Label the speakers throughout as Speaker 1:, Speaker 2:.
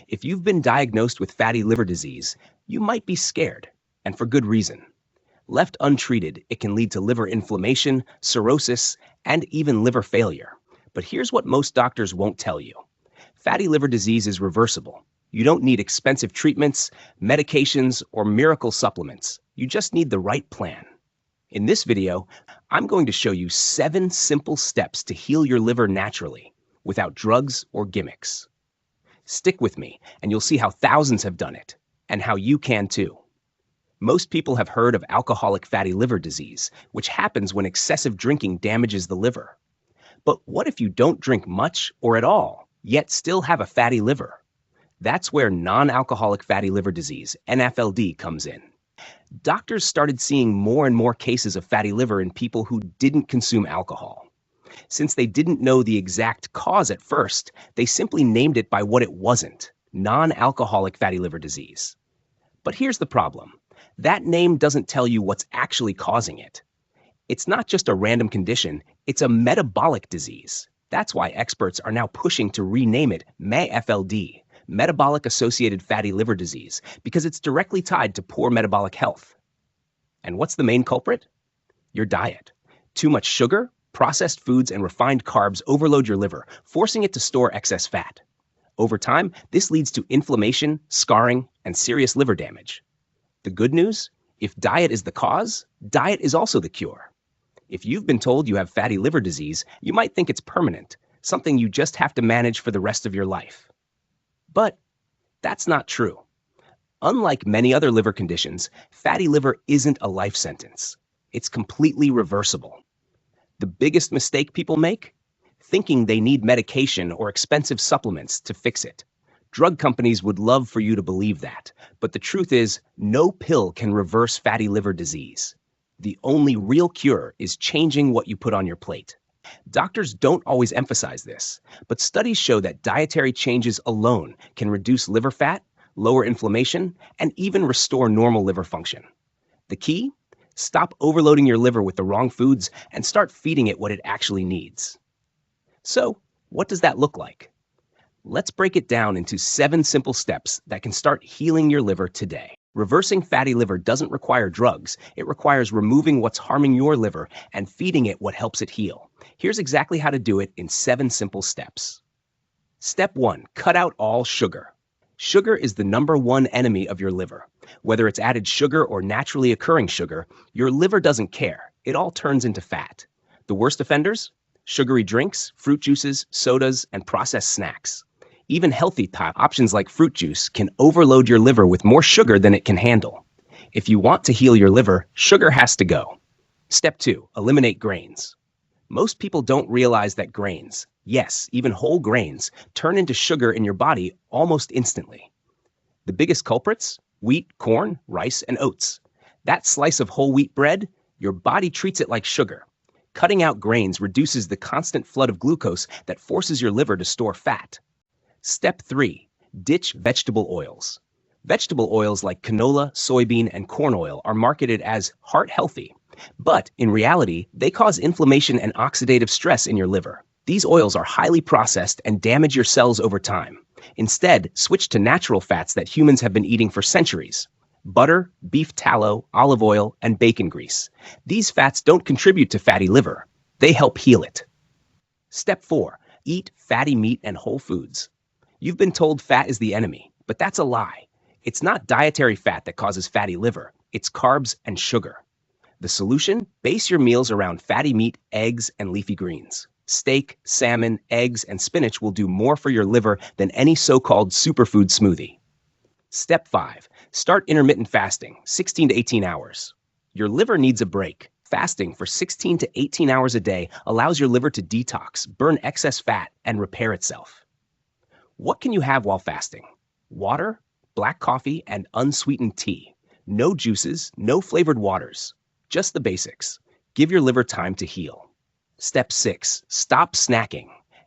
Speaker 1: If you've been diagnosed with fatty liver disease, you might be scared, and for good reason. Left untreated, it can lead to liver inflammation, cirrhosis, and even liver failure. But here's what most doctors won't tell you. Fatty liver disease is reversible. You don't need expensive treatments, medications, or miracle supplements. You just need the right plan. In this video, I'm going to show you 7 simple steps to heal your liver naturally, without drugs or gimmicks. Stick with me, and you'll see how thousands have done it, and how you can too. Most people have heard of alcoholic fatty liver disease, which happens when excessive drinking damages the liver. But what if you don't drink much or at all, yet still have a fatty liver? That's where non-alcoholic fatty liver disease, NFLD, comes in. Doctors started seeing more and more cases of fatty liver in people who didn't consume alcohol. Since they didn't know the exact cause at first, they simply named it by what it wasn't: non-alcoholic fatty liver disease. But here's the problem. That name doesn't tell you what's actually causing it. It's not just a random condition, it's a metabolic disease. That's why experts are now pushing to rename it MAFLD, metabolic associated fatty liver disease, because it's directly tied to poor metabolic health. And what's the main culprit? Your diet. Too much sugar, processed foods, and refined carbs overload your liver, forcing it to store excess fat. Over time, this leads to inflammation, scarring, and serious liver damage. The good news? If diet is the cause, diet is also the cure. If you've been told you have fatty liver disease, you might think it's permanent, something you just have to manage for the rest of your life. But that's not true. Unlike many other liver conditions, fatty liver isn't a life sentence. It's completely reversible. The biggest mistake people make? Thinking they need medication or expensive supplements to fix it. Drug companies would love for you to believe that, but the truth is, no pill can reverse fatty liver disease. The only real cure is changing what you put on your plate. Doctors don't always emphasize this, but studies show that dietary changes alone can reduce liver fat, lower inflammation, and even restore normal liver function. The key? Stop overloading your liver with the wrong foods and start feeding it what it actually needs. So, what does that look like? Let's break it down into 7 simple steps that can start healing your liver today. Reversing fatty liver doesn't require drugs. It requires removing what's harming your liver and feeding it what helps it heal. Here's exactly how to do it in 7 simple steps. Step 1, cut out all sugar. Sugar is the #1 enemy of your liver. Whether it's added sugar or naturally occurring sugar, your liver doesn't care. It all turns into fat. The worst offenders? Sugary drinks, fruit juices, sodas, and processed snacks. Even healthy options like fruit juice can overload your liver with more sugar than it can handle. If you want to heal your liver, sugar has to go. Step 2, eliminate grains. Most people don't realize that grains, yes, even whole grains, turn into sugar in your body almost instantly. The biggest culprits? Wheat, corn, rice, and oats. That slice of whole wheat bread, your body treats it like sugar. Cutting out grains reduces the constant flood of glucose that forces your liver to store fat. Step 3, ditch vegetable oils. Vegetable oils like canola, soybean, and corn oil are marketed as heart healthy, but in reality, they cause inflammation and oxidative stress in your liver. These oils are highly processed and damage your cells over time. Instead, switch to natural fats that humans have been eating for centuries. Butter, beef tallow, olive oil, and bacon grease. These fats don't contribute to fatty liver. They help heal it. Step 4, eat fatty meat and whole foods. You've been told fat is the enemy, but that's a lie. It's not dietary fat that causes fatty liver. It's carbs and sugar. The solution? Base your meals around fatty meat, eggs, and leafy greens. Steak, salmon, eggs, and spinach will do more for your liver than any so-called superfood smoothie. Step 5, start intermittent fasting, 16 to 18 hours. Your liver needs a break. Fasting for 16 to 18 hours a day allows your liver to detox, burn excess fat, and repair itself. What can you have while fasting? Water, black coffee, and unsweetened tea. No juices, no flavored waters. Just the basics. Give your liver time to heal. Step 6, stop snacking.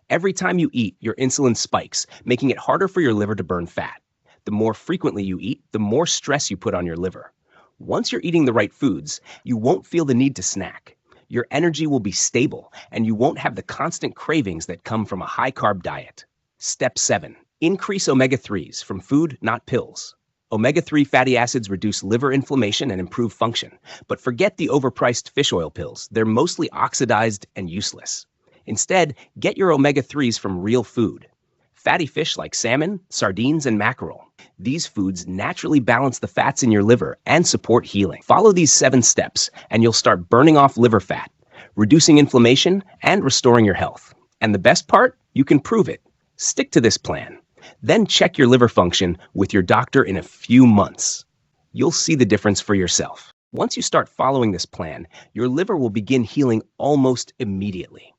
Speaker 1: Every time you eat, your insulin spikes, making it harder for your liver to burn fat. The more frequently you eat, the more stress you put on your liver. Once you're eating the right foods, you won't feel the need to snack. Your energy will be stable, and you won't have the constant cravings that come from a high-carb diet. Step 7, Increase omega-3s from food, not pills. Omega-3 fatty acids reduce liver inflammation and improve function. But forget the overpriced fish oil pills. They're mostly oxidized and useless. Instead, get your omega-3s from real food. Fatty fish like salmon, sardines, and mackerel. These foods naturally balance the fats in your liver and support healing. Follow these 7 steps, and you'll start burning off liver fat, reducing inflammation, and restoring your health. And the best part? You can prove it. Stick to this plan. Then check your liver function with your doctor in a few months. You'll see the difference for yourself. Once you start following this plan, your liver will begin healing almost immediately.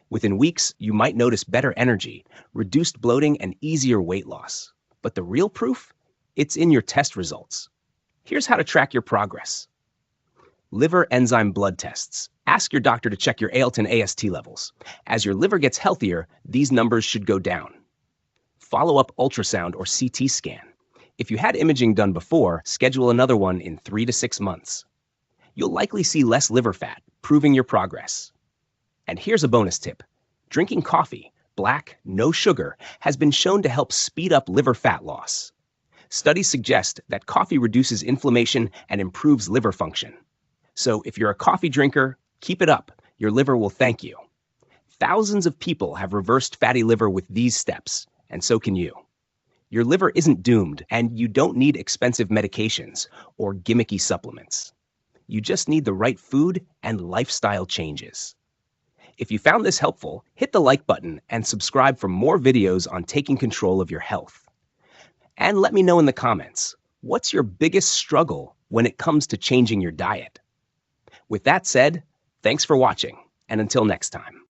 Speaker 1: Within weeks, you might notice better energy, reduced bloating, and easier weight loss. But the real proof? It's in your test results. Here's how to track your progress. Liver enzyme blood tests. Ask your doctor to check your ALT and AST levels. As your liver gets healthier, these numbers should go down. Follow-up ultrasound or CT scan. If you had imaging done before, schedule another one in 3 to 6 months. You'll likely see less liver fat, proving your progress. And here's a bonus tip. Drinking coffee, black, no sugar, has been shown to help speed up liver fat loss. Studies suggest that coffee reduces inflammation and improves liver function. So if you're a coffee drinker, keep it up. Your liver will thank you. Thousands of people have reversed fatty liver with these steps, and so can you. Your liver isn't doomed, and you don't need expensive medications or gimmicky supplements. You just need the right food and lifestyle changes. If you found this helpful, hit the like button and subscribe for more videos on taking control of your health. And let me know in the comments, what's your biggest struggle when it comes to changing your diet? With that said, thanks for watching, and until next time.